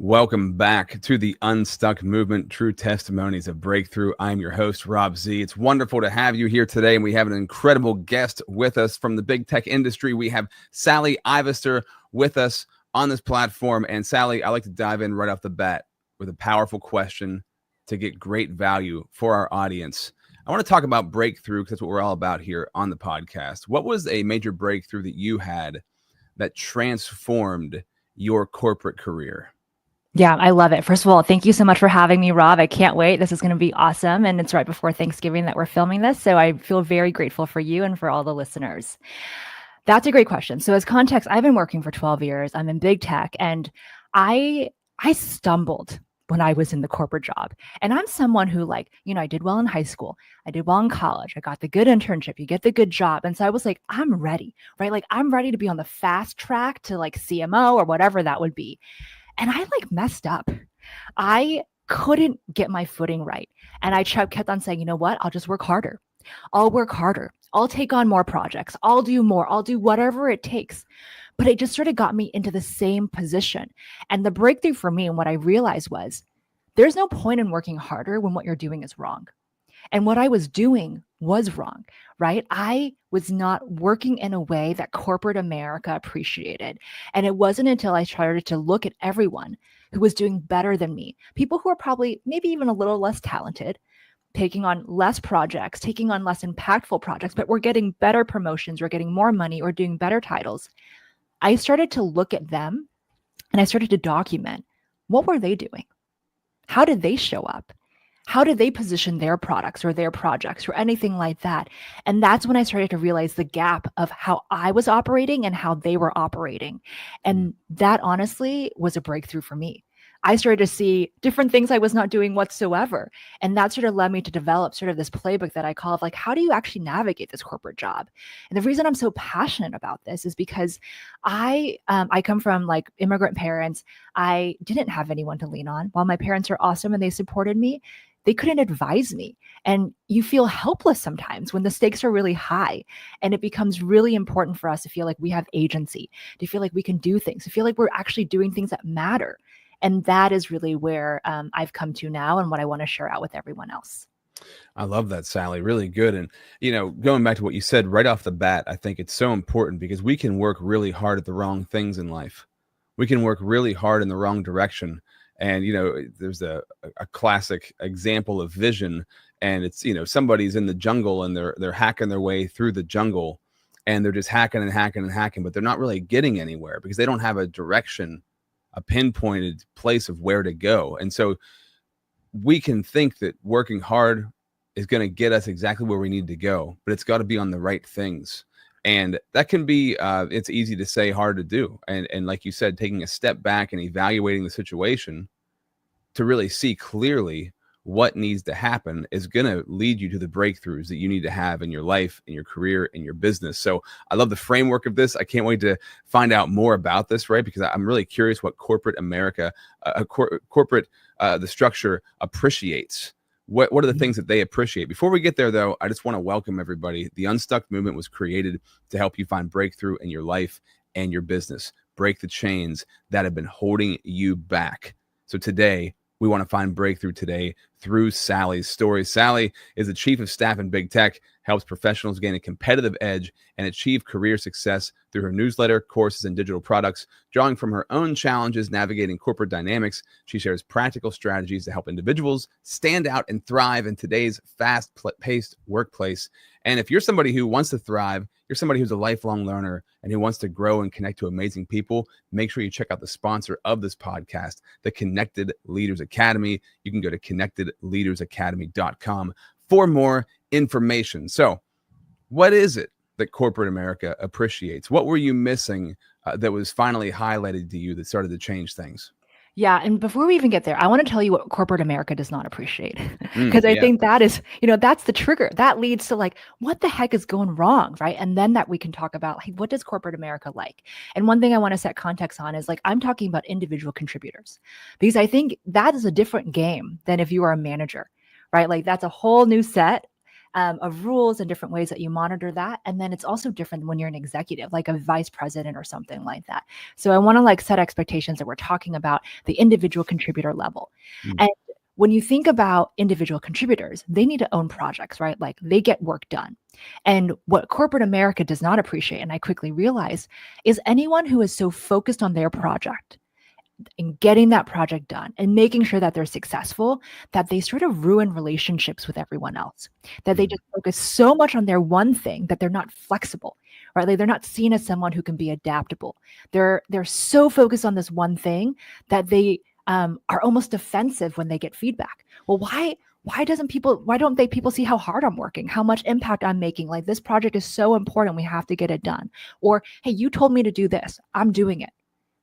Welcome back to the Unstuck movement, true testimonies of breakthrough. I'm your host, Rob Z. It's wonderful to have you here today, and we have an incredible guest with us from the big tech industry. We have Sally Ivester with us on this platform. And Sally, I like to dive in right off the bat with a powerful question to get great value for our audience. I want to talk about breakthrough because that's what we're all about here on the podcast. What was a major breakthrough that you had that transformed your corporate career? Yeah, I love it. First of all, thank you so much for having me, Rob. I can't wait. This is going to be awesome. And it's right before Thanksgiving that we're filming this. So I feel very grateful for you and for all the listeners. That's a great question. So as context, I've been working for 12 years. I'm in big tech, and I stumbled when I was in the corporate job. And I'm someone who I did well in high school. I did well in college. I got the good internship. You get the good job. And so I was like, I'm ready, right? Like I'm ready to be on the fast track to like CMO or whatever that would be. And I messed up. I couldn't get my footing right. And I kept on saying, you know what? I'll just work harder. I'll work harder. I'll take on more projects. I'll do more. I'll do whatever it takes. But it just sort of got me into the same position. And the breakthrough for me and what I realized was there's no point in working harder when what you're doing is wrong. And what I was doing was wrong, right? I was not working in a way that corporate America appreciated. And it wasn't until I started to look at everyone who was doing better than me, people who are probably maybe even a little less talented, taking on less projects, taking on less impactful projects, but we're getting better promotions, we're getting more money, or doing better titles. I started to look at them and I started to document, what were they doing? How did they show up? How did they position their products or their projects or anything like that? And that's when I started to realize the gap of how I was operating and how they were operating. And that honestly was a breakthrough for me. I started to see different things I was not doing whatsoever. And that sort of led me to develop sort of this playbook that I call how do you actually navigate this corporate job? And the reason I'm so passionate about this is because I come from immigrant parents. I didn't have anyone to lean on. While my parents are awesome and they supported me, they couldn't advise me. And you feel helpless sometimes when the stakes are really high. And it becomes really important for us to feel like we have agency, to feel like we can do things, to feel like we're actually doing things that matter. And that is really where I've come to now and what I want to share out with everyone else. I love that, Sally. Really good. And, going back to what you said right off the bat, I think it's so important because we can work really hard at the wrong things in life. We can work really hard in the wrong direction. And, there's a classic example of vision, and it's, somebody's in the jungle and they're hacking their way through the jungle, and they're just hacking and hacking and hacking, but they're not really getting anywhere because they don't have a direction, a pinpointed place of where to go. And so we can think that working hard is going to get us exactly where we need to go, but it's got to be on the right things. And that can be, it's easy to say, hard to do. And like you said, taking a step back and evaluating the situation to really see clearly what needs to happen is going to lead you to the breakthroughs that you need to have in your life, in your career, in your business. So I love the framework of this. I can't wait to find out more about this, right? Because I'm really curious what corporate America, the structure appreciates. What are the things that they appreciate? Before we get there, though, I just want to welcome everybody. The Unstuck movement was created to help you find breakthrough in your life and your business. Break the chains that have been holding you back. So today, we want to find breakthrough today through Sally's story. Sally is the chief of staff in big tech, helps professionals gain a competitive edge and achieve career success through her newsletter, courses, and digital products. Drawing from her own challenges navigating corporate dynamics, she shares practical strategies to help individuals stand out and thrive in today's fast-paced workplace. And if you're somebody who wants to thrive, you're somebody who's a lifelong learner and who wants to grow and connect to amazing people, make sure you check out the sponsor of this podcast, the Connected Leaders Academy. You can go to connectedleadersacademy.com for more information. So what is it that corporate America appreciates? What were you missing that was finally highlighted to you that started to change things? Yeah. And before we even get there, I want to tell you what corporate America does not appreciate. Because I think that is, that's the trigger that leads to what the heck is going wrong, right? And then that we can talk about, what does corporate America like? And one thing I want to set context on is I'm talking about individual contributors, because I think that is a different game than if you are a manager, right? That's a whole new set. of rules and different ways that you monitor that. And then it's also different when you're an executive, like a vice president or something like that. So I want to like set expectations that we're talking about the individual contributor level. And when you think about individual contributors, they need to own projects, right? Like they get work done. And what corporate America does not appreciate, and I quickly realized, is anyone who is so focused on their project and getting that project done and making sure that they're successful, that they sort of ruin relationships with everyone else, that they just focus so much on their one thing that they're not flexible, right? Like they're not seen as someone who can be adaptable. They're so focused on this one thing that they are almost defensive when they get feedback. Well, why don't people see how hard I'm working, how much impact I'm making? Like this project is so important, we have to get it done. Or, hey, you told me to do this, I'm doing it.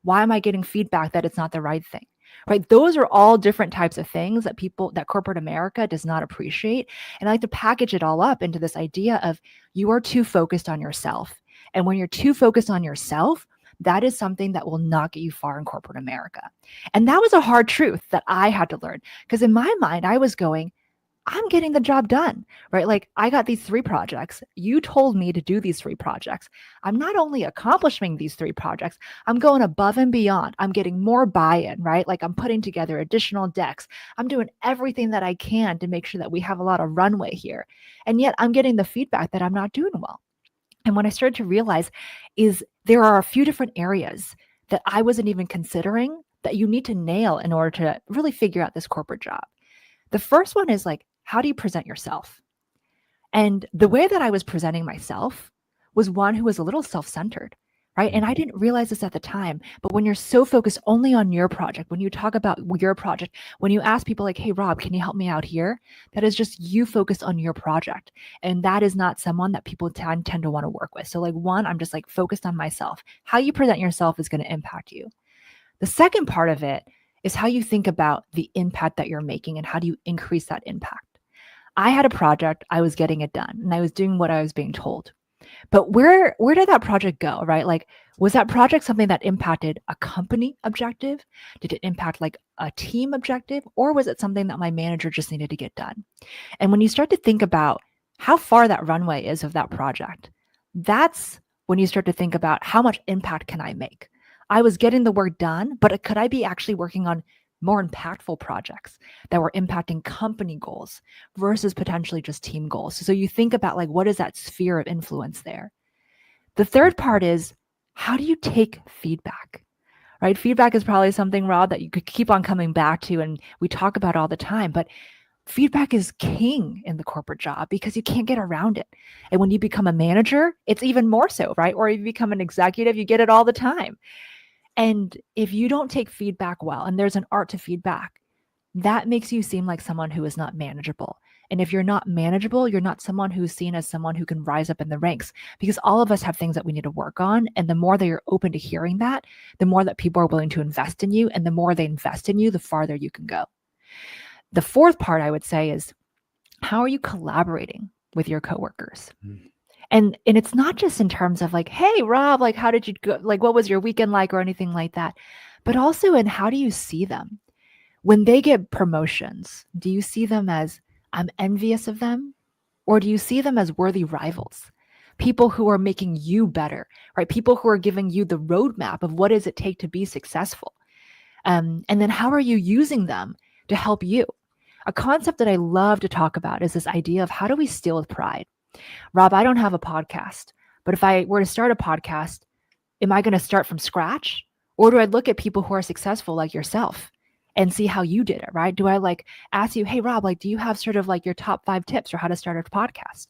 Why am I getting feedback that it's not the right thing? Right? Those are all different types of things that corporate America does not appreciate. And I like to package it all up into this idea of you are too focused on yourself. And when you're too focused on yourself, that is something that will not get you far in corporate America. And that was a hard truth that I had to learn, because in my mind, I was going, I'm getting the job done, right? Like I got these 3 projects. You told me to do these 3 projects. I'm not only accomplishing these 3 projects, I'm going above and beyond. I'm getting more buy-in, right? Like I'm putting together additional decks. I'm doing everything that I can to make sure that we have a lot of runway here. And yet I'm getting the feedback that I'm not doing well. And what I started to realize is there are a few different areas that I wasn't even considering that you need to nail in order to really figure out this corporate job. The first one is like, how do you present yourself? And the way that I was presenting myself was one who was a little self-centered, right? And I didn't realize this at the time, but when you're so focused only on your project, when you talk about your project, when you ask people like, hey, Rob, can you help me out here? That is just you focused on your project. And that is not someone that people tend to want to work with. So like one, I'm just like focused on myself. How you present yourself is going to impact you. The second part of it is how you think about the impact that you're making and how do you increase that impact. I had a project, I was getting it done, and I was doing what I was being told. But where did that project go, right? Like, was that project something that impacted a company objective? Did it impact like a team objective? Or was it something that my manager just needed to get done? And when you start to think about how far that runway is of that project, that's when you start to think about how much impact can I make? I was getting the work done, but could I be actually working on more impactful projects that were impacting company goals versus potentially just team goals? So you think about like, what is that sphere of influence there? The third part is, how do you take feedback, right? Feedback is probably something, Rob, that you could keep on coming back to and we talk about all the time, but feedback is king in the corporate job because you can't get around it. And when you become a manager, it's even more so, right? Or you become an executive, you get it all the time. And if you don't take feedback well, and there's an art to feedback, that makes you seem like someone who is not manageable. And if you're not manageable, you're not someone who's seen as someone who can rise up in the ranks, because all of us have things that we need to work on. And the more that you're open to hearing that, the more that people are willing to invest in you. And the more they invest in you, the farther you can go. The fourth part I would say is, how are you collaborating with your coworkers? And it's not just in terms of like, hey, Rob, like, how did you go? Like, what was your weekend like or anything like that? But also in how do you see them? When they get promotions, do you see them as, I'm envious of them? Or do you see them as worthy rivals? People who are making you better, right? People who are giving you the roadmap of what does it take to be successful? And then how are you using them to help you? A concept that I love to talk about is this idea of how do we steal with pride? Rob, I don't have a podcast, but if I were to start a podcast, am I going to start from scratch? Or do I look at people who are successful like yourself and see how you did it, right? Do I like ask you, hey, Rob, like, do you have sort of like your top 5 tips for how to start a podcast?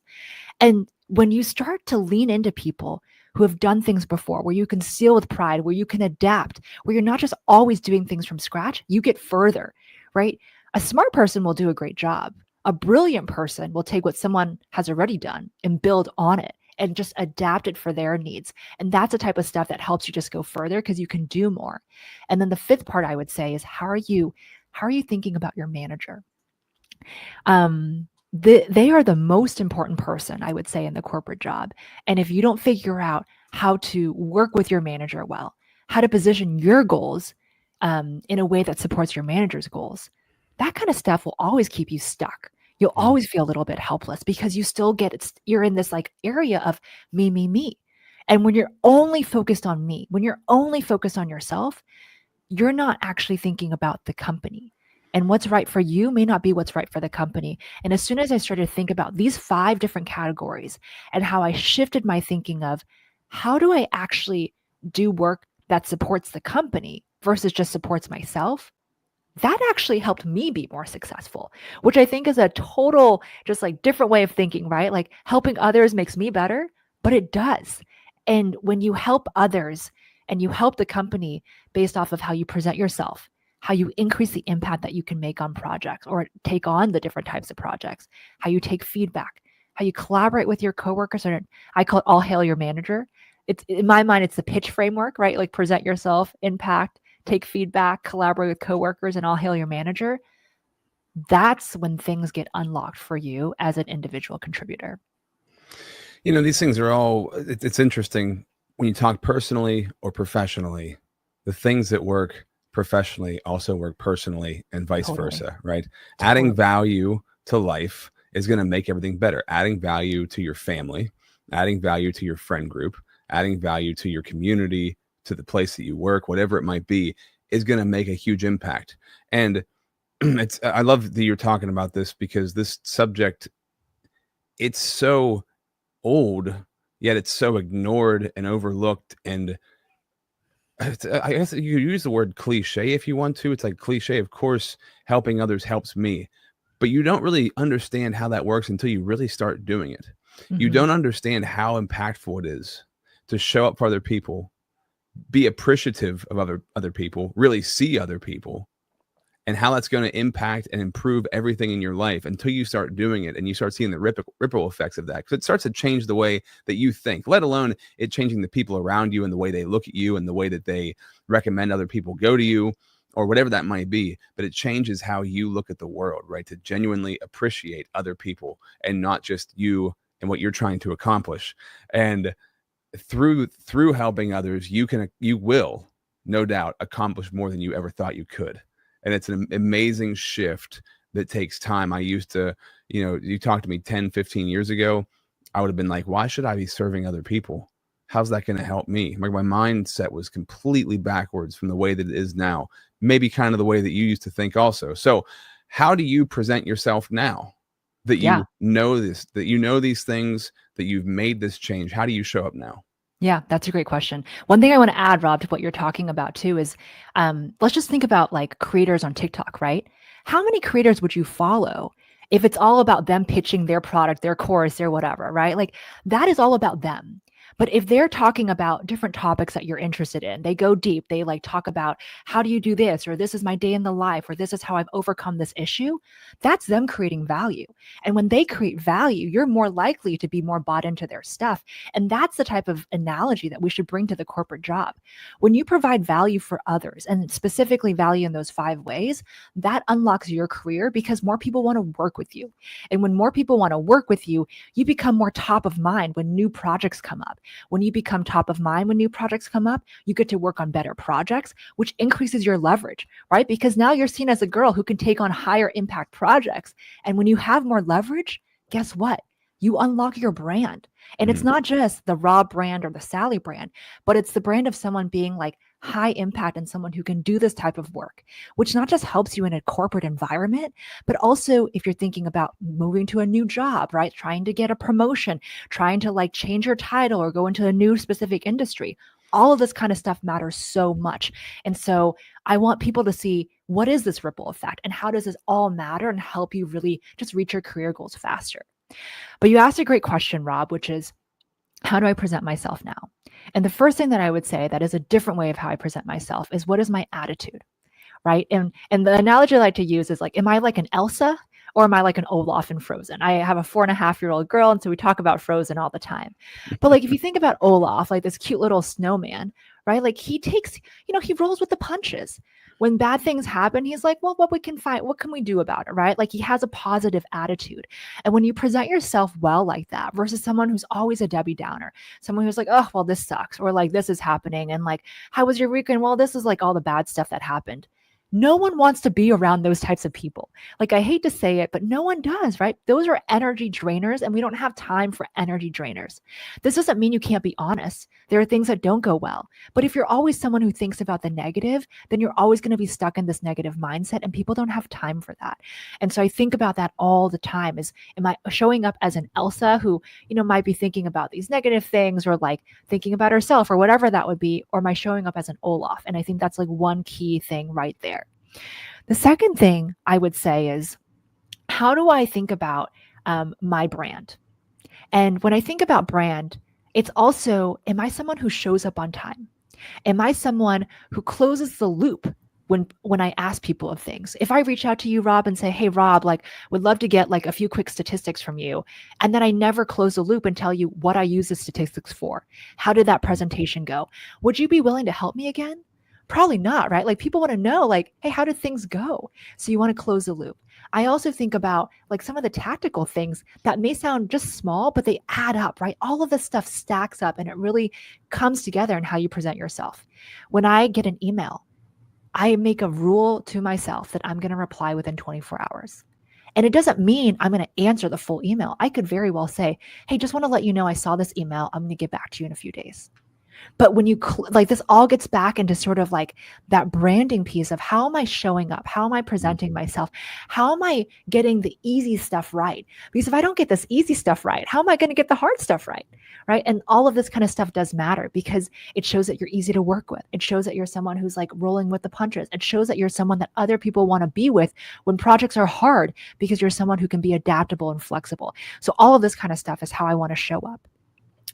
And when you start to lean into people who have done things before, where you can steal with pride, where you can adapt, where you're not just always doing things from scratch, you get further, right? A smart person will do a great job. A brilliant person will take what someone has already done and build on it and just adapt it for their needs. And that's the type of stuff that helps you just go further because you can do more. And then the fifth part I would say is, how are you thinking about your manager? They are the most important person, I would say, in the corporate job. And if you don't figure out how to work with your manager well, how to position your goals in a way that supports your manager's goals, that kind of stuff will always keep you stuck. You'll Mm. always feel a little bit helpless because you still you're in this like area of me, me, me. And when you're only focused on me, when you're only focused on yourself, you're not actually thinking about the company. And what's right for you may not be what's right for the company. And as soon as I started to think about these 5 different categories and how I shifted my thinking of how do I actually do work that supports the company versus just supports myself, that actually helped me be more successful, which I think is a total, just like different way of thinking, right? Like helping others makes me better, but it does. And when you help others and you help the company based off of how you present yourself, how you increase the impact that you can make on projects or take on the different types of projects, how you take feedback, how you collaborate with your coworkers, or I call it all hail your manager. It's in my mind, it's the pitch framework, right? Like present yourself, impact, take feedback, collaborate with coworkers, and all hail your manager. That's when things get unlocked for you as an individual contributor. These things are all, it's interesting when you talk personally or professionally, the things that work professionally also work personally and vice versa, right? Totally. Adding value to life is going to make everything better. Adding value to your family, adding value to your friend group, adding value to your community, to the place that you work, whatever it might be, is going to make a huge impact. And I love that you're talking about this because this subject, it's so old, yet it's so ignored and overlooked. And I guess you use the word cliche if you want to. It's like cliche, of course, helping others helps me, but you don't really understand how that works until you really start doing it. You don't understand how impactful it is to show up for other people, be appreciative of other people, really see other people, and how that's going to impact and improve everything in your life until you start doing it and you start seeing the ripple effects of that. Because it starts to change the way that you think, let alone it changing the people around you and the way they look at you and the way that they recommend other people go to you or whatever that might be. But it changes how you look at the world, right? To genuinely appreciate other people and not just you and what you're trying to accomplish. And through helping others, you will no doubt accomplish more than you ever thought you could. And it's an amazing shift that takes time. I used to, you talked to me 10, 15 years ago, I would have been like, why should I be serving other people? How's that going to help me? Like my mindset was completely backwards from the way that it is now, maybe kind of the way that you used to think also. So how do you present yourself now that you know this, that you know these things, that you've made this change? How do you show up now? Yeah, that's a great question. One thing I want to add, Rob, to what you're talking about too is let's just think about like creators on TikTok, right? How many creators would you follow if it's all about them pitching their product, their course, their whatever, right? Like that is all about them. But if they're talking about different topics that you're interested in, they go deep, they like talk about how do you do this, or this is my day in the life, or this is how I've overcome this issue, that's them creating value. And when they create value, you're more likely to be more bought into their stuff. And that's the type of analogy that we should bring to the corporate job. When you provide value for others, and specifically value in those 5 ways, that unlocks your career because more people want to work with you. And when more people want to work with you, you become more top of mind when new projects come up. When you become top of mind when new projects come up, you get to work on better projects, which increases your leverage, right? Because now you're seen as a girl who can take on higher impact projects. And when you have more leverage, guess what? You unlock your brand. And it's not just the Rob brand or the Sally brand, but it's the brand of someone being like high impact and someone who can do this type of work, which not just helps you in a corporate environment, but also if you're thinking about moving to a new job, right? Trying to get a promotion, trying to like change your title or go into a new specific industry. All of this kind of stuff matters so much. And so I want people to see what is this ripple effect and how does this all matter and help you really just reach your career goals faster. But you asked a great question, Rob, which is, how do I present myself now? And the first thing that I would say that is a different way of how I present myself is what is my attitude, right? And the analogy I like to use is like, am I like an Elsa or am I like an Olaf in Frozen? I have a 4.5-year-old girl, and so we talk about Frozen all the time. But like, if you think about Olaf, like this cute little snowman, right? Like he takes, he rolls with the punches. When bad things happen, he's like, well, what can we do about it, right? Like he has a positive attitude. And when you present yourself well like that versus someone who's always a Debbie Downer, someone who's like, oh, well, this sucks, or like this is happening, and like, how was your weekend? Well, this is like all the bad stuff that happened. No one wants to be around those types of people. Like, I hate to say it, but no one does, right? Those are energy drainers, and we don't have time for energy drainers. This doesn't mean you can't be honest. There are things that don't go well. But if you're always someone who thinks about the negative, then you're always going to be stuck in this negative mindset, and people don't have time for that. And so I think about that all the time is, am I showing up as an Elsa who, might be thinking about these negative things, or like thinking about herself, or whatever that would be, or am I showing up as an Olaf? And I think that's like one key thing right there. The second thing I would say is, how do I think about my brand? And when I think about brand, it's also, am I someone who shows up on time? Am I someone who closes the loop when I ask people of things? If I reach out to you, Rob, and say, hey, Rob, like, would love to get like a few quick statistics from you, and then I never close the loop and tell you what I use the statistics for, how did that presentation go? Would you be willing to help me again? Probably not, right? Like, people want to know, like, hey, how did things go? So you want to close the loop. I also think about like some of the tactical things that may sound just small, but they add up, right? All of this stuff stacks up, and it really comes together in how you present yourself. When I get an email, I make a rule to myself that I'm going to reply within 24 hours. And it doesn't mean I'm going to answer the full email. I could very well say, hey, just want to let you know I saw this email. I'm going to get back to you in a few days. But when you like, this all gets back into sort of like that branding piece of, how am I showing up? How am I presenting myself? How am I getting the easy stuff right? Because if I don't get this easy stuff right, how am I going to get the hard stuff right? Right. And all of this kind of stuff does matter, because it shows that you're easy to work with. It shows that you're someone who's like rolling with the punches. It shows that you're someone that other people want to be with when projects are hard, because you're someone who can be adaptable and flexible. So all of this kind of stuff is how I want to show up.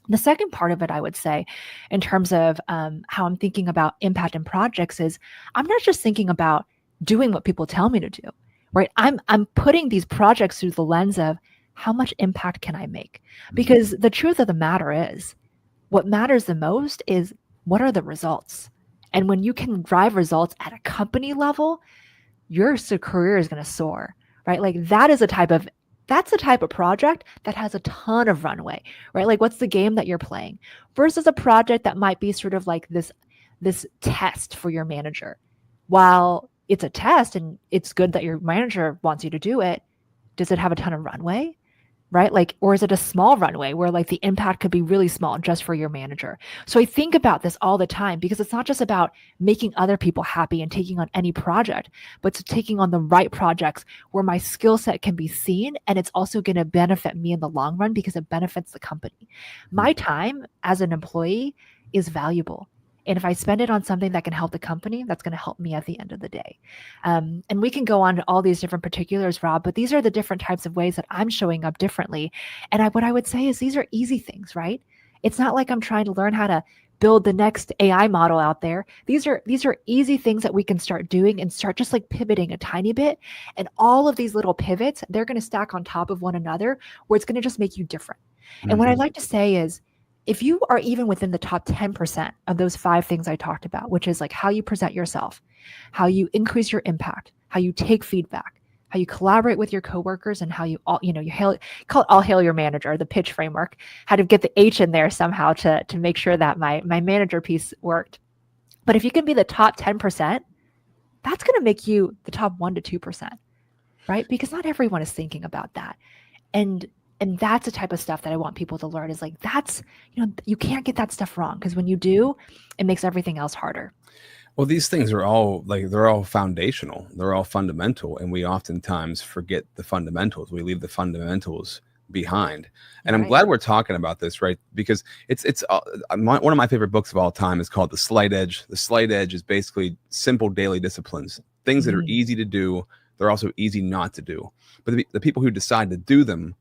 The second part of it, I would say, in terms of how I'm thinking about impact in projects, is I'm not just thinking about doing what people tell me to do, right? I'm putting these projects through the lens of, how much impact can I make? Because the truth of the matter is, what matters the most is, what are the results? And when you can drive results at a company level, your career is going to soar, right? Like, that's the type of project that has a ton of runway, right? Like, what's the game that you're playing versus a project that might be sort of like this test for your manager. While it's a test and it's good that your manager wants you to do it, does it have a ton of runway? Right? Like, or is it a small runway where like the impact could be really small just for your manager? So I think about this all the time, because it's not just about making other people happy and taking on any project, but it's taking on the right projects where my skill set can be seen, and it's also going to benefit me in the long run because it benefits the company. My time as an employee is valuable. And if I spend it on something that can help the company, that's going to help me at the end of the day. And we can go on to all these different particulars, Rob, but these are the different types of ways that I'm showing up differently. And what I would say is, these are easy things, right? It's not like I'm trying to learn how to build the next AI model out there. These are easy things that we can start doing and start just like pivoting a tiny bit. And all of these little pivots, they're going to stack on top of one another, where it's going to just make you different. And what I'd like to say is, if you are even within the top 10% of those 5 things I talked about, which is like how you present yourself, how you increase your impact, how you take feedback, how you collaborate with your coworkers, and how you all, call it all hail your manager, the pitch framework, how to get the H in there somehow to make sure that my manager piece worked. But if you can be the top 10%, that's going to make you the top 1 to 2%, right? Because not everyone is thinking about that. And that's the type of stuff that I want people to learn, is like, that's, you can't get that stuff wrong, because when you do, it makes everything else harder. Well, these things are all they're all foundational. They're all fundamental. And we oftentimes forget the fundamentals. We leave the fundamentals behind. And I'm glad we're talking about this, right? Because it's one of my favorite books of all time is called The Slight Edge. The Slight Edge is basically simple daily disciplines, things that are easy to do. They're also easy not to do. But the people who decide to do them,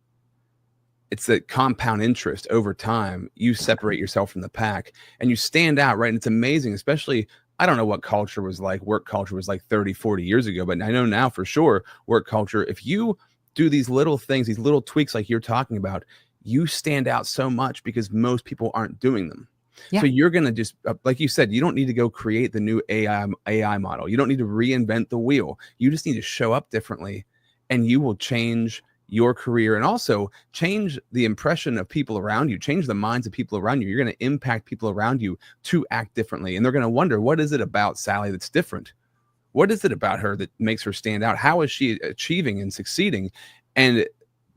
it's the compound interest over time. You separate yourself from the pack and you stand out, right? And it's amazing, especially, I don't know what culture was like, work culture was like 30, 40 years ago, but I know now for sure, work culture, if you do these little things, these little tweaks like you're talking about, you stand out so much because most people aren't doing them. Yeah. So you're going to just, like you said, you don't need to go create the new AI model. You don't need to reinvent the wheel. You just need to show up differently, and you will change your career and also change the impression of people around you, change the minds of people around you. You're going to impact people around you to act differently. And they're going to wonder, what is it about Sally that's different? What is it about her that makes her stand out? How is she achieving and succeeding? And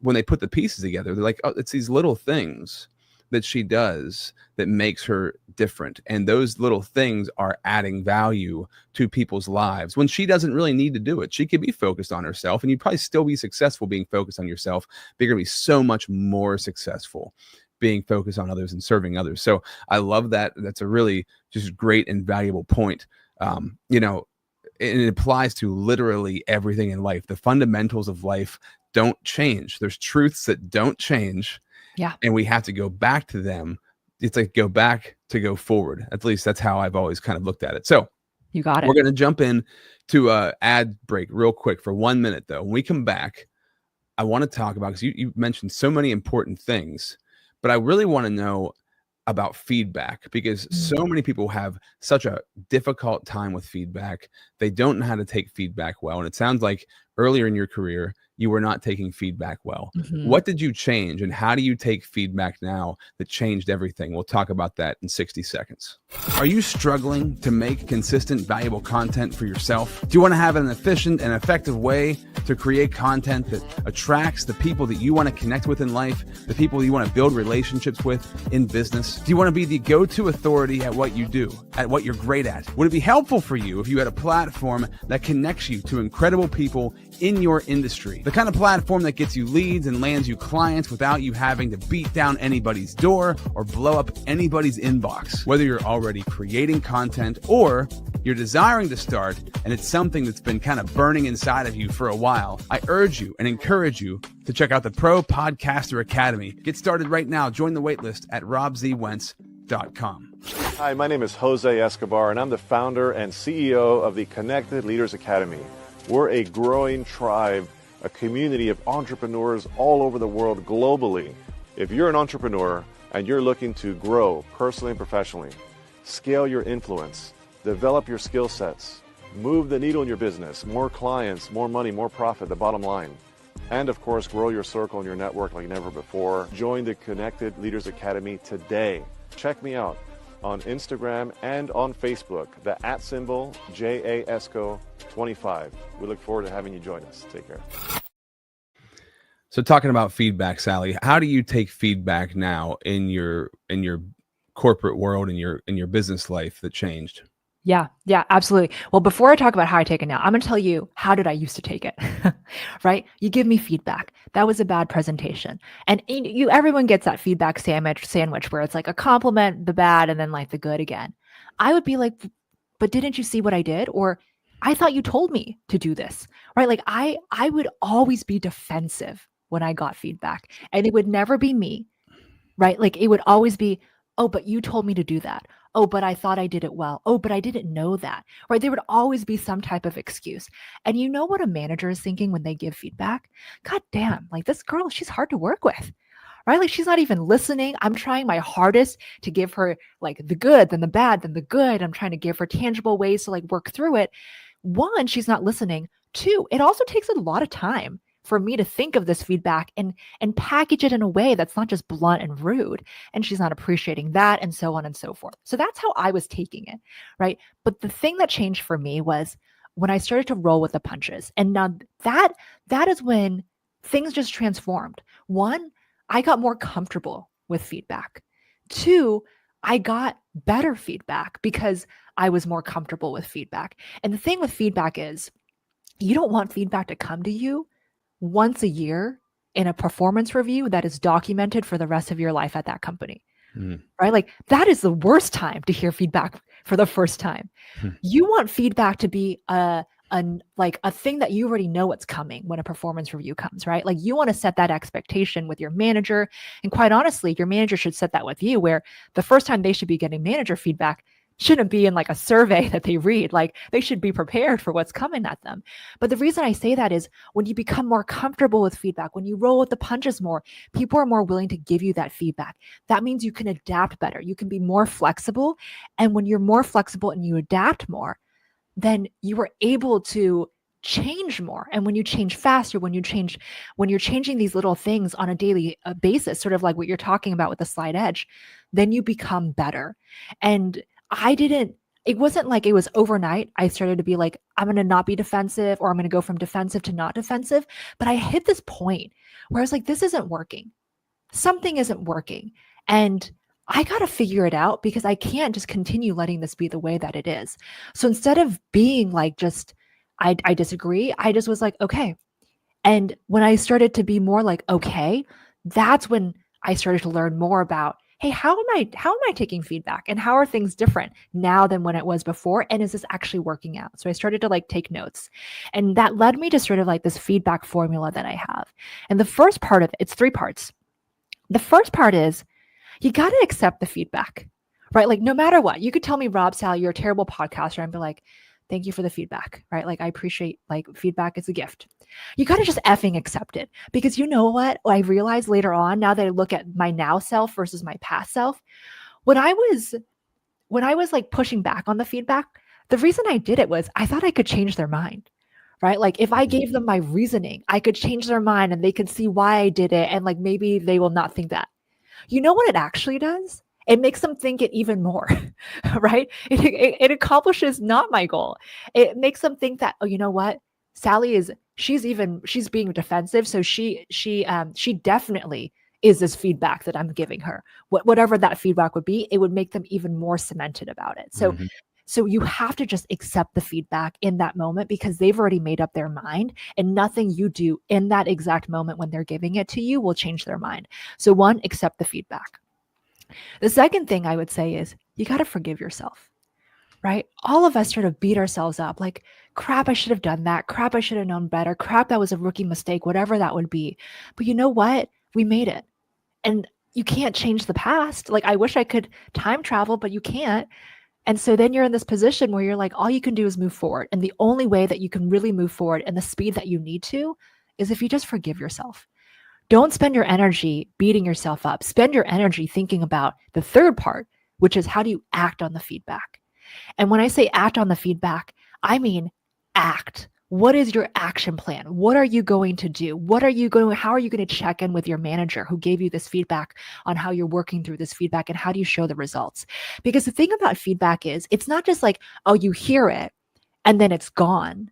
when they put the pieces together, they're like, oh, it's these little things that she does that makes her different. And those little things are adding value to people's lives when she doesn't really need to do it. She could be focused on herself, and you'd probably still be successful being focused on yourself, but you're going to be so much more successful being focused on others and serving others. So I love that. That's a really just great and valuable point. You know, it applies to literally everything in life. The fundamentals of life don't change. There's truths that don't change. Yeah. And we have to go back to them. It's like go back to go forward. At least that's how I've always kind of looked at it. So you got it. We're going to jump in to an ad break real quick for 1 minute, though. When we come back, I want to talk about, because you mentioned so many important things, but I really want to know about feedback, because so many people have such a difficult time with feedback. They don't know how to take feedback well. And it sounds like earlier in your career, you were not taking feedback well. What did you change, and how do you take feedback now that changed everything? We'll talk about that in 60 seconds. Are you struggling to make consistent, valuable content for yourself? Do you want to have an efficient and effective way to create content that attracts the people that you want to connect with in life, the people you want to build relationships with in business? Do you want to be the go-to authority at what you do, at what you're great at? Would it be helpful for you if you had a platform that connects you to incredible people in your industry? The kind of platform that gets you leads and lands you clients without you having to beat down anybody's door or blow up anybody's inbox. Whether you're already creating content or you're desiring to start and it's something that's been kind of burning inside of you for a while, I urge you and encourage you to check out the Pro Podcaster Academy. Get started right now. Join the waitlist at robzwentz.com. Hi, my name is Jose Escobar, and I'm the founder and CEO of the Connected Leaders Academy. We're a growing tribe, a community of entrepreneurs all over the world globally. If you're an entrepreneur and you're looking to grow personally and professionally, scale your influence, develop your skill sets, move the needle in your business, more clients, more money, more profit, the bottom line, and of course, grow your circle and your network like never before, join the Connected Leaders Academy today. Check me out on Instagram and on Facebook, the @ JAESCO25. We look forward to having you join us. Take care. So talking about feedback, Sally, how do you take feedback now in your corporate world, in your business life that changed? Yeah, absolutely. Well, before I talk about how I take it now, I'm going to tell you, how did I used to take it? Right? You give me feedback. That was a bad presentation. And everyone gets that feedback sandwich where it's like a compliment, the bad, and then like the good again. I would be like, but didn't you see what I did? Or I thought you told me to do this, right? Like I would always be defensive when I got feedback, and it would never be me, right? Like it would always be, oh, but you told me to do that. Oh, but I thought I did it well. Oh, but I didn't know that, right? There would always be some type of excuse. And you know what a manager is thinking when they give feedback? God damn, like this girl, she's hard to work with, right? Like she's not even listening. I'm trying my hardest to give her like the good, then the bad, then the good. I'm trying to give her tangible ways to like work through it. One, she's not listening. Two, it also takes a lot of time for me to think of this feedback and package it in a way that's not just blunt and rude. And she's not appreciating that, and so on and so forth. So that's how I was taking it, right? But the thing that changed for me was when I started to roll with the punches. And now that is when things just transformed. One, I got more comfortable with feedback. Two, I got better feedback because I was more comfortable with feedback. And the thing with feedback is you don't want feedback to come to you once a year in a performance review that is documented for the rest of your life at that company, right? Like that is the worst time to hear feedback for the first time. You want feedback to be a thing that you already know what's coming when a performance review comes, right? Like you want to set that expectation with your manager. And quite honestly, your manager should set that with you, where the first time they should be getting manager feedback shouldn't be in like a survey that they read. Like they should be prepared for what's coming at them. But the reason I say that is when you become more comfortable with feedback, when you roll with the punches more, people are more willing to give you that feedback. That means you can adapt better. You can be more flexible. And when you're more flexible and you adapt more, then you are able to change more. And when you change faster, when you're changing these little things on a daily basis, sort of like what you're talking about with the slide edge, then you become better. And I didn't it wasn't like it was overnight. I started to be like, I'm going to not be defensive, or I'm going to go from defensive to not defensive. But I hit this point where I was like, this isn't working. Something isn't working. And I got to figure it out, because I can't just continue letting this be the way that it is. So instead of being like, I disagree, I just was like, okay. And when I started to be more like, okay, that's when I started to learn more about, hey, how am I taking feedback, and how are things different now than when it was before? And is this actually working out? So I started to like take notes, and that led me to sort of like this feedback formula that I have. And the first part of it, it's 3 parts. The first part is, you got to accept the feedback, right? Like, no matter what, you could tell me, Rob, Sally, you're a terrible podcaster. And be like, thank you for the feedback, right? Like, I appreciate, like, feedback is a gift. You got to just effing accept it, because you know what? I realized later on, now that I look at my now self versus my past self, when I was like pushing back on the feedback, the reason I did it was I thought I could change their mind, right? Like, if I gave them my reasoning, I could change their mind and they could see why I did it. And like, maybe they will not think that. You know what it actually does? It makes them think it even more, right? It accomplishes not my goal. It makes them think that, oh, you know what? Sally she's being defensive. So she definitely is this feedback that I'm giving her. Whatever that feedback would be, it would make them even more cemented about it. So So you have to just accept the feedback in that moment, because they've already made up their mind, and nothing you do in that exact moment when they're giving it to you will change their mind. So 1, accept the feedback. The second thing I would say is, you got to forgive yourself, right? All of us sort of beat ourselves up like, crap, I should have done that. Crap, I should have known better. Crap, that was a rookie mistake, whatever that would be. But you know what? We made it. And you can't change the past. Like, I wish I could time travel, but you can't. And so then you're in this position where you're like, all you can do is move forward. And the only way that you can really move forward and the speed that you need to is if you just forgive yourself. Don't spend your energy beating yourself up. Spend your energy thinking about the third part, which is, how do you act on the feedback? And when I say act on the feedback, I mean act. What is your action plan? What are you going to do? How are you going to check in with your manager who gave you this feedback on how you're working through this feedback, and how do you show the results? Because the thing about feedback is, it's not just like, oh, you hear it and then it's gone.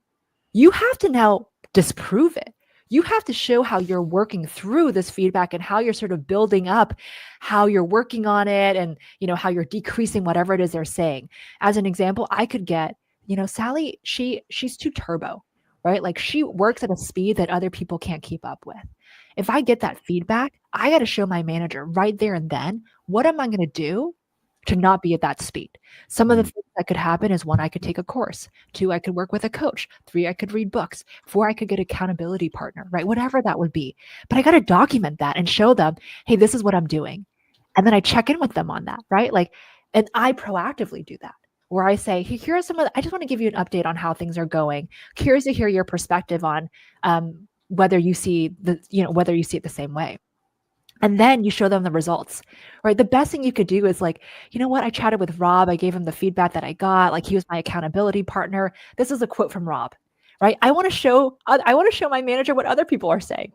You have to now disprove it. You have to show how you're working through this feedback, and how you're sort of building up how you're working on it, and, you know, how you're decreasing whatever it is they're saying. As an example, I could get, you know, Sally, she's too turbo, right? Like, she works at a speed that other people can't keep up with. If I get that feedback, I got to show my manager right there and then, what am I going to do to not be at that speed? Some of the things that could happen is, 1, I could take a course. 2, I could work with a coach. 3, I could read books. 4, I could get an accountability partner, right? Whatever that would be. But I got to document that and show them, hey, this is what I'm doing. And then I check in with them on that, right? Like, and I proactively do that, where I say, hey, here are some of I just want to give you an update on how things are going. Curious to hear your perspective on whether you see it the same way. And then you show them the results, right? The best thing you could do is like, you know what? I chatted with Rob. I gave him the feedback that I got. Like, he was my accountability partner. This is a quote from Rob, right? I want to show my manager what other people are saying,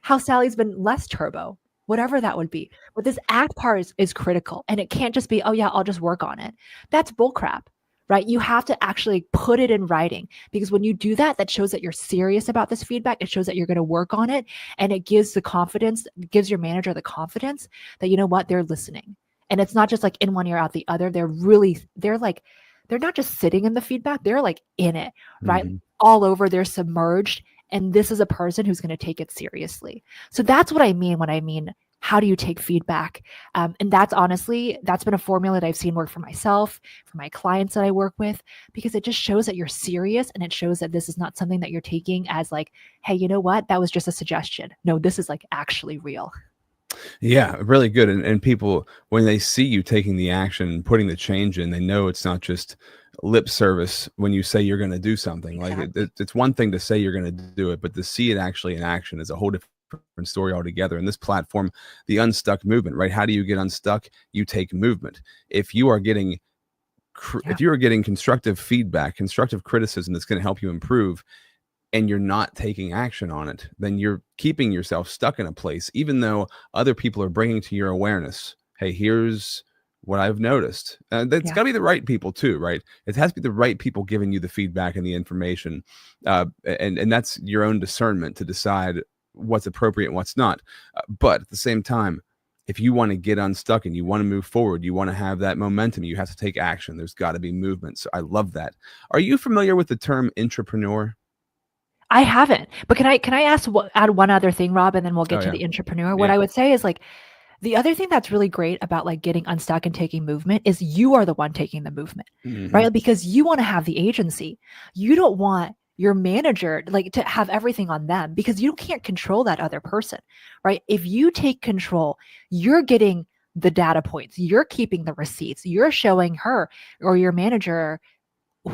how Sally's been less turbo, whatever that would be. But this act part is critical, and it can't just be, oh yeah, I'll just work on it. That's bullcrap, right? You have to actually put it in writing, because when you do that, that shows that you're serious about this feedback. It shows that you're going to work on it, and it gives your manager the confidence that, you know what, they're listening. And it's not just like in one ear out the other. They're not just sitting in the feedback. They're like in it, right? All over, they're submerged. And this is a person who's going to take it seriously. So that's what I mean when I mean, how do you take feedback? And that's been a formula that I've seen work for myself, for my clients that I work with, because it just shows that you're serious, and it shows that this is not something that you're taking as like, hey, you know what? That was just a suggestion. No, this is like actually real. Yeah, really good. And people, when they see you taking the action, putting the change in, they know it's not just lip service when you say you're going to do something. Exactly. Like, it's one thing to say you're going to do it, but to see it actually in action is a whole different story altogether. And this platform, the Unstuck movement, right? How do you get unstuck? You take movement. If you are getting constructive feedback, constructive criticism that's going to help you improve, and you're not taking action on it, then you're keeping yourself stuck in a place, even though other people are bringing to your awareness, hey, here's what I've noticed. That's Yeah. got to be the right people too, right? It has to be the right people giving you the feedback and the information, and that's your own discernment to decide what's appropriate and what's not. But at the same time, if you want to get unstuck and you want to move forward, you want to have that momentum, you have to take action. There's got to be movement. So I love that. Are you familiar with the term entrepreneur? I haven't, but can I add one other thing, Rob, and then we'll get Oh to yeah, the entrepreneur. What yeah. I would say is like the other thing that's really great about like getting unstuck and taking movement is you are the one taking the movement, right? Because you want to have the agency. You don't want your manager like to have everything on them because you can't control that other person, right? If you take control, you're getting the data points, you're keeping the receipts, you're showing her or your manager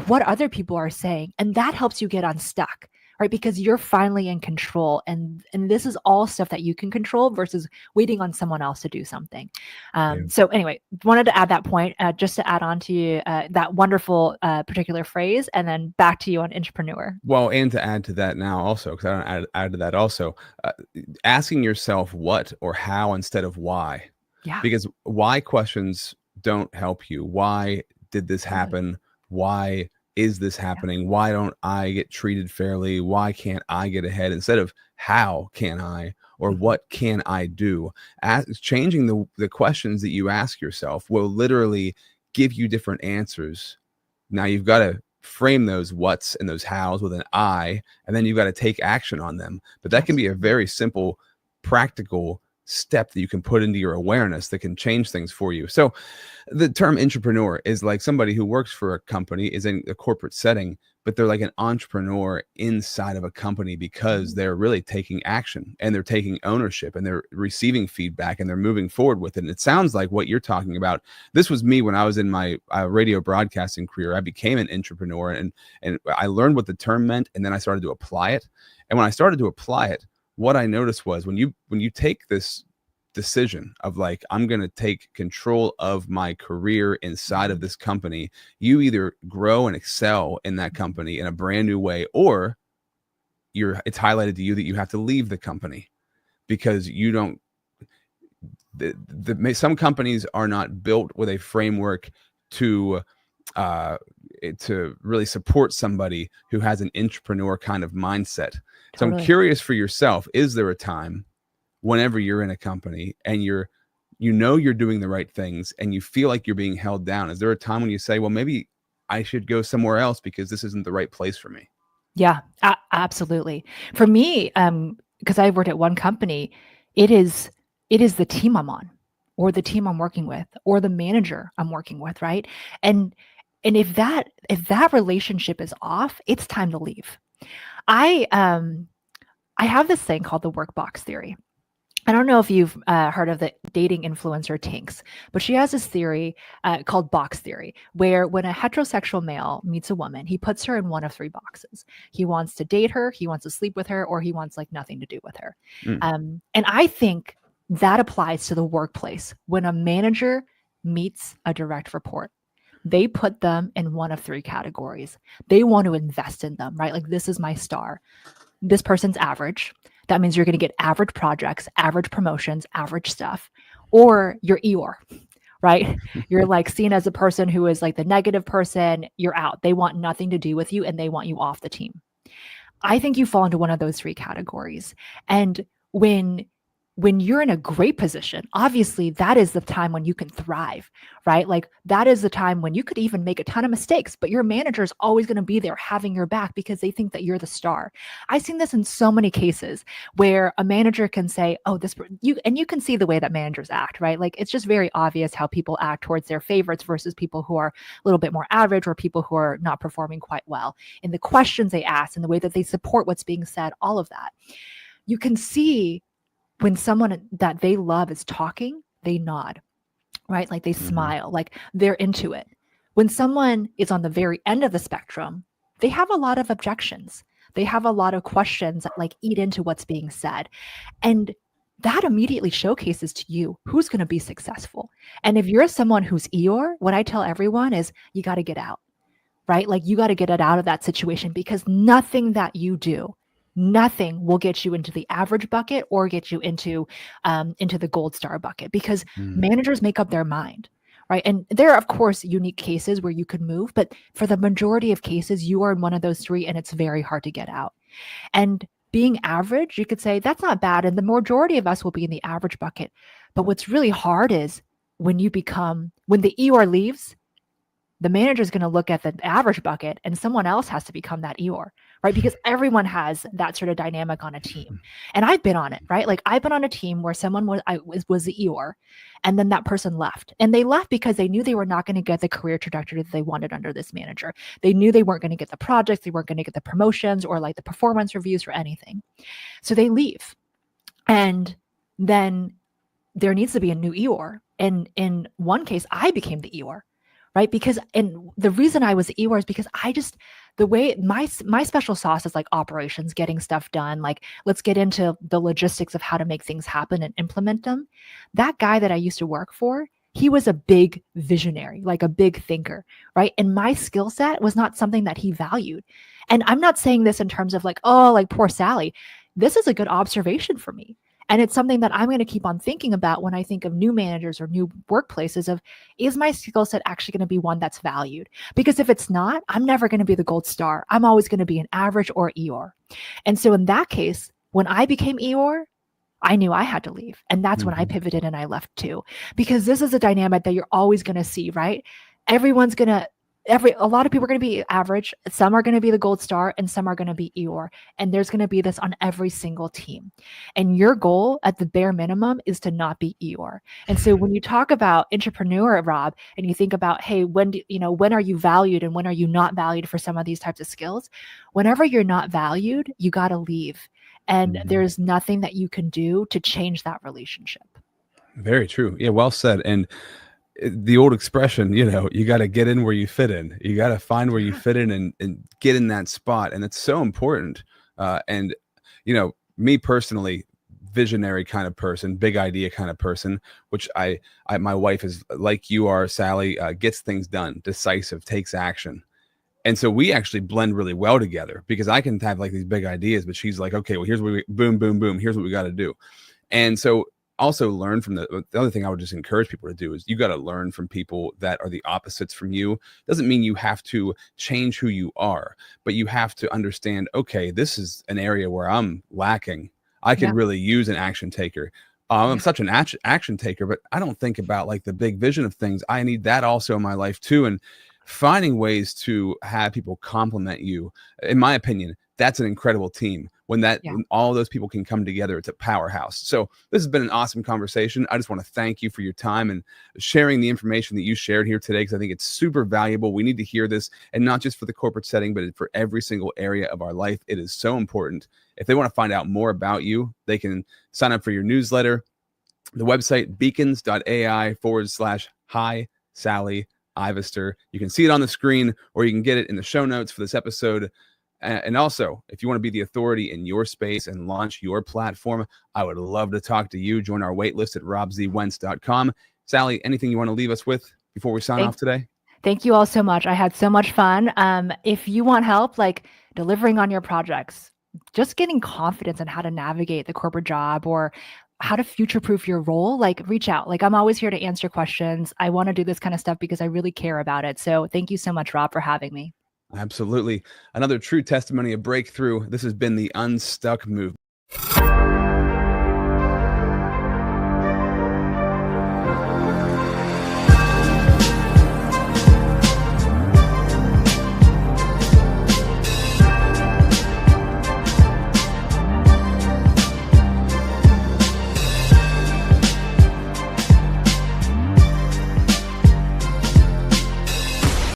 what other people are saying, and that helps you get unstuck, right? Because you're finally in control, and this is all stuff that you can control versus waiting on someone else to do something. So anyway, wanted to add that point just to add on to that wonderful particular phrase, and then back to you on entrepreneur. Well, and to add to that now also, because I don't add to that also, asking yourself what or how instead of why. Yeah. Because why questions don't help you. Why did this happen? Why is this happening? Why don't I get treated fairly? Why can't I get ahead? Instead of how can I or what can I do? Changing the questions that you ask yourself will literally give you different answers. Now you've got to frame those what's and those how's with an I, and then you've got to take action on them. But that can be a very simple, practical step that you can put into your awareness that can change things for you. So the term entrepreneur is like somebody who works for a company, is in a corporate setting, but they're like an entrepreneur inside of a company because they're really taking action and they're taking ownership and they're receiving feedback and they're moving forward with it. And it sounds like what you're talking about. This was me when I was in my radio broadcasting career. I became an entrepreneur and I learned what the term meant, and then I started to apply it. And when I started to apply it, what I noticed was when you take this decision of like, I'm going to take control of my career inside of this company, you either grow and excel in that company in a brand new way, or it's highlighted to you that you have to leave the company because you don't, some companies are not built with a framework to really support somebody who has an entrepreneur kind of mindset. So I'm curious for yourself, is there a time whenever you're in a company and you're doing the right things and you feel like you're being held down, is there a time when you say, well, maybe I should go somewhere else because this isn't the right place for me? Yeah, absolutely. For me, because I worked at one company, it is the team I'm on, or the team I'm working with, or the manager I'm working with, right? And if that relationship is off, it's time to leave. I have this thing called the work box theory. I don't know if you've heard of the dating influencer Tinks, but she has this theory called box theory, where when a heterosexual male meets a woman, he puts her in one of three boxes. He wants to date her, he wants to sleep with her, or he wants like nothing to do with her. And I think that applies to the workplace. When a manager meets a direct report, they put them in one of three categories. They want to invest in them, right? Like, this is my star. This person's average. That means you're going to get average projects, average promotions, average stuff. Or you're Eeyore, right? You're like seen as a person who is like the negative person. You're out. They want nothing to do with you and they want you off the team. I think you fall into one of those three categories. And when you're in a great position, obviously that is the time when you can thrive, right? Like, that is the time when you could even make a ton of mistakes, but your manager is always going to be there having your back because they think that you're the star. I've seen this in so many cases where a manager can say, oh, you can see the way that managers act, right? Like, it's just very obvious how people act towards their favorites versus people who are a little bit more average or people who are not performing quite well. In the questions they ask and the way that they support what's being said, all of that. You can see when someone that they love is talking, they nod, right? Like, they smile, like they're into it. When someone is on the very end of the spectrum, they have a lot of objections. They have a lot of questions that like eat into what's being said. And that immediately showcases to you who's going to be successful. And if you're someone who's Eeyore, what I tell everyone is you got to get out, right? Like, you got to get it out of that situation, because nothing that you do, nothing will get you into the average bucket or get you into the gold star bucket, because managers make up their mind, right? And there are, of course, unique cases where you could move, but for the majority of cases, you are in one of those three and it's very hard to get out. And being average, you could say that's not bad. And the majority of us will be in the average bucket. But what's really hard is when the Eeyore leaves, the manager is going to look at the average bucket and someone else has to become that Eeyore, right? Because everyone has that sort of dynamic on a team. And I've been on it, right? Like I've been on a team where someone was the Eeyore and then that person left. And they left because they knew they were not going to get the career trajectory that they wanted under this manager. They knew they weren't going to get the projects, they weren't going to get the promotions or like the performance reviews or anything. So they leave. And then there needs to be a new Eeyore. And in one case, I became the Eeyore. Right. And the reason I was the Eeyore is because the way my special sauce is like operations, getting stuff done. Like, let's get into the logistics of how to make things happen and implement them. That guy that I used to work for, he was a big visionary, like a big thinker. Right. And my skill set was not something that he valued. And I'm not saying this in terms of like, oh, like poor Sally. This is a good observation for me. And it's something that I'm going to keep on thinking about when I think of new managers or new workplaces of, is my skill set actually going to be one that's valued? Because if it's not, I'm never going to be the gold star. I'm always going to be an average or Eeyore. And so in that case, when I became Eeyore, I knew I had to leave. And that's when I pivoted and I left too. Because this is a dynamic that you're always going to see, right? A lot of people are going to be average. Some are going to be the gold star and some are going to be Eeyore. And there's going to be this on every single team. And your goal at the bare minimum is to not be Eeyore. And so when you talk about entrepreneur, Rob, and you think about, hey, when are you valued and when are you not valued for some of these types of skills? Whenever you're not valued, you got to leave. And there's nothing that you can do to change that relationship. Very true. Yeah, well said. And the old expression, you got to get in where you fit in. You got to find where you fit in and get in that spot. And it's so important. And me personally, visionary kind of person, big idea kind of person, which my wife is like you are, Sally, gets things done, decisive, takes action. And so we actually blend really well together because I can have like these big ideas, but she's like, okay, well, here's what boom, boom, boom. Here's what we got to do. And so also learn from the other thing I would just encourage people to do is you got to learn from people that are the opposites from you. Doesn't mean you have to change who you are, but you have to understand, okay, this is an area where I'm lacking. I could really use an action taker. I'm such an action taker, but I don't think about like the big vision of things. I need that also in my life too. And finding ways to have people compliment you, in my opinion, that's an incredible team. When all those people can come together, it's a powerhouse. So this has been an awesome conversation. I just want to thank you for your time and sharing the information that you shared here today, because I think it's super valuable. We need to hear this, and not just for the corporate setting, but for every single area of our life. It is so important. If they want to find out more about you, they can sign up for your newsletter. The website, beacons.ai/hi Sally Ivester. You can see it on the screen, or you can get it in the show notes for this episode. And also, if you want to be the authority in your space and launch your platform, I would love to talk to you. Join our waitlist at robzwentz.com. Sally, anything you want to leave us with before we sign off today? Thank you all so much. I had so much fun. If you want help, like delivering on your projects, just getting confidence in how to navigate the corporate job or how to future-proof your role, like reach out. Like I'm always here to answer questions. I want to do this kind of stuff because I really care about it. So thank you so much, Rob, for having me. Absolutely. Another true testimony of breakthrough. This has been the Unstuck movement.